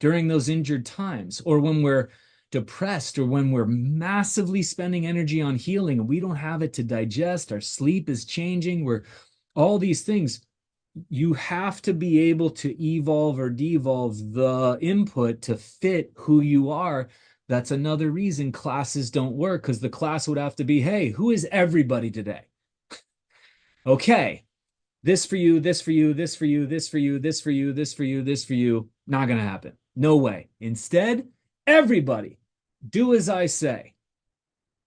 during those injured times, or when we're depressed, or when we're massively spending energy on healing and we don't have it to digest, our sleep is changing, we're all these things. You have to be able to evolve or devolve the input to fit who you are. That's another reason classes don't work, because the class would have to be, hey, who is everybody today? Okay, this for you, this for you, this for you, this for you, this for you, this for you, this for you. Not going to happen. No way. Instead, everybody do as I say.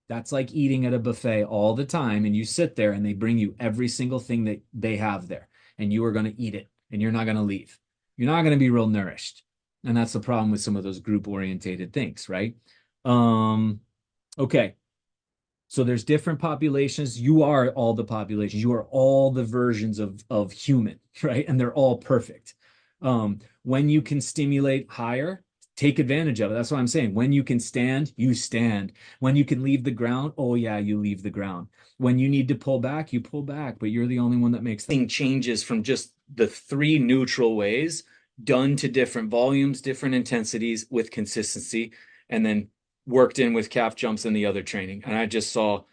That's like eating at a buffet all the time, and you sit there and they bring you every single thing that they have there, and you are going to eat it and you're not going to leave. You're not going to be real nourished. And that's the problem with some of those group orientated things, right? Um, okay. So there's different populations. You are all the populations. You are all the versions of human, right? And they're all perfect. When you can stimulate higher, take advantage of it. That's what I'm saying. When you can stand, you stand. When you can leave the ground, oh yeah, you leave the ground. When you need to pull back, you pull back, but you're the only one that makes thing changes from just the three neutral ways done to different volumes, different intensities with consistency, and then worked in with calf jumps and the other training. And I just saw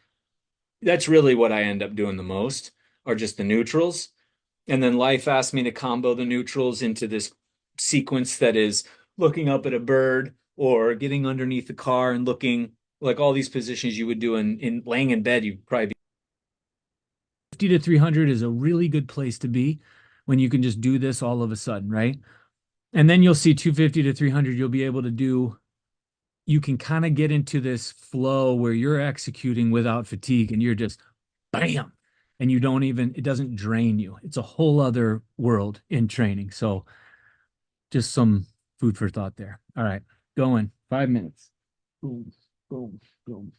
that's really what I end up doing the most, are just the neutrals. And then life asked me to combo the neutrals into this sequence that is looking up at a bird or getting underneath the car and looking like all these positions you would do in laying in bed. You'd probably be 50 to 300 is a really good place to be when you can just do this all of a sudden, right? And then you'll see 250 to 300, you'll be able to do, you can kind of get into this flow where you're executing without fatigue and you're just bam. And you don't even, it doesn't drain you. It's a whole other world in training. So just some food for thought there. All right, going 5 minutes. Boom, boom, boom.